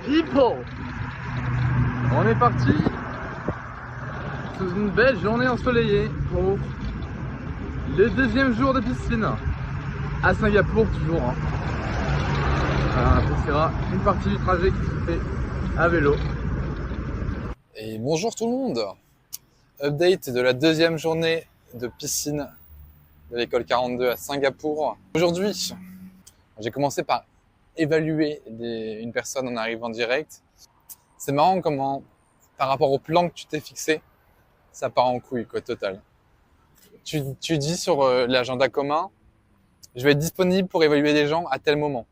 people, on est parti sous une belle journée ensoleillée pour le deuxième jour de piscine à Singapour toujours. Ce sera une partie du trajet qui se fait à vélo. Et bonjour tout le monde. Update de la deuxième journée de piscine de l'école 42 à Singapour. Aujourd'hui, j'ai commencé par évaluer une personne en arrivant direct. C'est marrant comment, par rapport au plan que tu t'es fixé, ça part en couille, quoi, total. Tu dis sur l'agenda commun, je vais être disponible pour évaluer des gens à tel moment.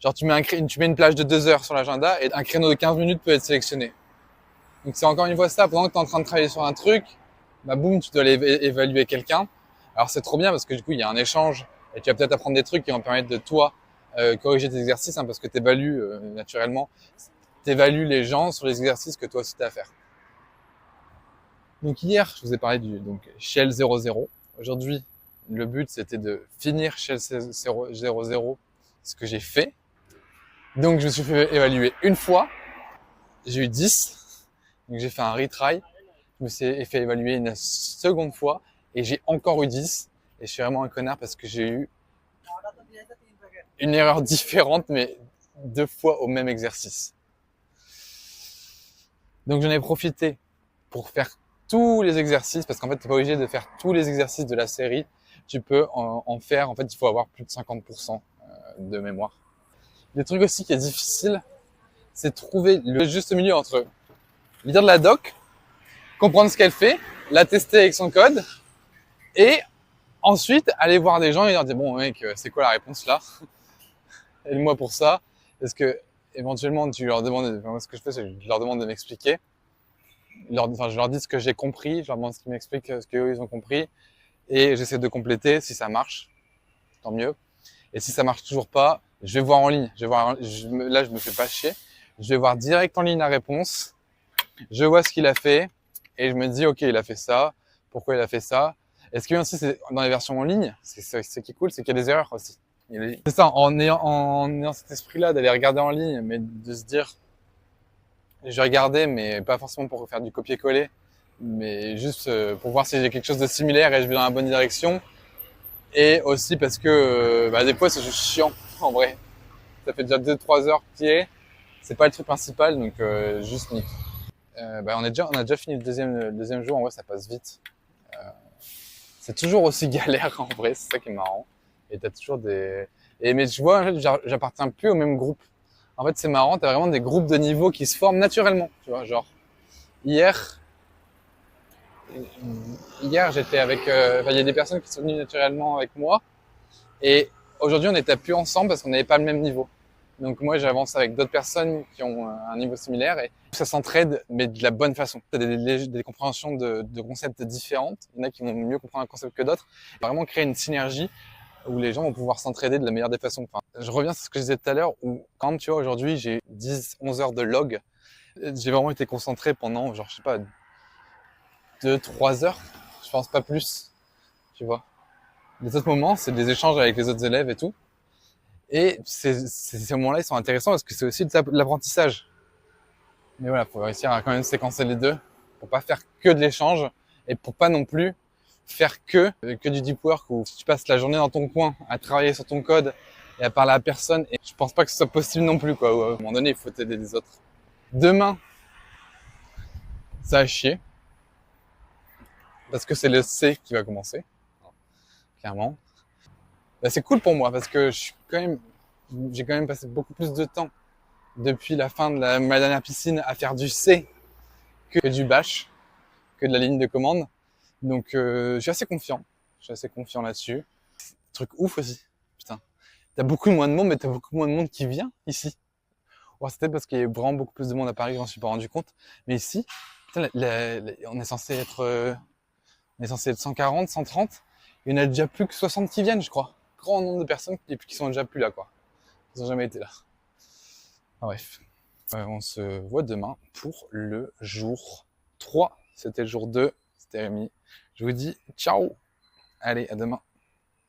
Genre, tu mets une plage de 2 heures sur l'agenda et un créneau de 15 minutes peut être sélectionné. Donc, c'est encore une fois ça, pendant que tu es en train de travailler sur un truc, bah boum, tu dois aller évaluer quelqu'un. Alors, c'est trop bien parce que du coup, il y a un échange et tu vas peut-être apprendre des trucs qui vont permettre de toi corriger tes exercices, parce que tu évalues naturellement, tu évalues les gens sur les exercices que toi aussi tu as à faire. Donc hier, je vous ai parlé du Shell 00. Aujourd'hui, le but c'était de finir Shell 00, ce que j'ai fait. Donc je me suis fait évaluer une fois, j'ai eu 10, donc j'ai fait un retry. Je me suis fait évaluer une seconde fois et j'ai encore eu 10. Et je suis vraiment un connard parce que j'ai eu une erreur différente, mais 2 fois au même exercice. Donc j'en ai profité pour faire tous les exercices, parce qu'en fait, t'es pas obligé de faire tous les exercices de la série. Tu peux en faire, en fait, il faut avoir plus de 50% de mémoire. Le truc aussi qui est difficile, c'est trouver le juste milieu entre lire de la doc, comprendre ce qu'elle fait, la tester avec son code, et ensuite aller voir des gens et leur dire, bon mec, c'est quoi la réponse là? Aide-moi pour ça. Est-ce que éventuellement tu leur demandes, moi ce que je fais, c'est que je leur demande de m'expliquer. Je leur dis ce que j'ai compris, je leur demande ce qu'ils m'expliquent, ce qu'eux ils ont compris, et j'essaie de compléter. Si ça marche, tant mieux. Et si ça marche toujours pas, je vais voir en ligne. Là, je me fais pas chier. Je vais voir direct en ligne la réponse. Je vois ce qu'il a fait et je me dis, ok, il a fait ça. Pourquoi il a fait ça? Est-ce que aussi c'est dans les versions en ligne, c'est qui est cool, c'est qu'il y a des erreurs aussi. C'est ça, en ayant cet esprit-là d'aller regarder en ligne, mais de se dire, je vais regarder, mais pas forcément pour faire du copier-coller, mais juste pour voir si j'ai quelque chose de similaire et je vais dans la bonne direction. Et aussi parce que des fois c'est juste chiant en vrai. Ça fait déjà 2-3 heures qu'il y est. C'est pas le truc principal, donc juste nique. On a déjà fini le deuxième jour. En vrai, ça passe vite. C'est toujours aussi galère en vrai, c'est ça qui est marrant. Et t'as toujours mais tu vois, en fait, j'appartiens plus au même groupe. En fait, c'est marrant, t'as vraiment des groupes de niveau qui se forment naturellement. Tu vois, genre hier j'étais avec, il y a des personnes qui sont venues naturellement avec moi. Et aujourd'hui, on n'était plus ensemble parce qu'on n'avait pas le même niveau. Donc moi, j'avance avec d'autres personnes qui ont un niveau similaire et ça s'entraide, mais de la bonne façon. Tu as des compréhensions de concepts différentes. Il y en a qui vont mieux comprendre un concept que d'autres. Vraiment créer une synergie où les gens vont pouvoir s'entraider de la meilleure des façons. Enfin, je reviens sur ce que je disais tout à l'heure, où quand tu vois, aujourd'hui, j'ai 10-11 heures de log. J'ai vraiment été concentré pendant, genre, je sais pas, 2-3 heures. Je pense pas plus, tu vois. Les autres moments, c'est des échanges avec les autres élèves et tout. Et ces moments-là, ils sont intéressants parce que c'est aussi de l'apprentissage. Mais voilà, faut réussir à quand même séquencer les deux pour pas faire que de l'échange et pour pas non plus faire que du deep work où tu passes la journée dans ton coin à travailler sur ton code et à parler à personne. Et je pense pas que ce soit possible non plus, quoi. À un moment donné, il faut t'aider les autres. Demain, ça va chier parce que c'est le C qui va commencer, clairement. C'est cool pour moi parce que j'ai quand même passé beaucoup plus de temps depuis la fin de ma dernière piscine à faire du C que du bash, que de la ligne de commande. Donc je suis assez confiant. Je suis assez confiant là-dessus. Truc ouf aussi. Putain. T'as beaucoup moins de monde, mais t'as beaucoup moins de monde qui vient ici. Ouais, c'est peut-être parce qu'il y a vraiment beaucoup plus de monde à Paris, je m'en suis pas rendu compte. Mais ici, putain, on est censé être 140, 130. Il y en a déjà plus que 60 qui viennent, je crois. Grand nombre de personnes qui sont déjà plus là, quoi. Ils ont jamais été là. Bref. On se voit demain pour le jour 3. C'était le jour 2. C'était Rémi. Je vous dis ciao. Allez, à demain.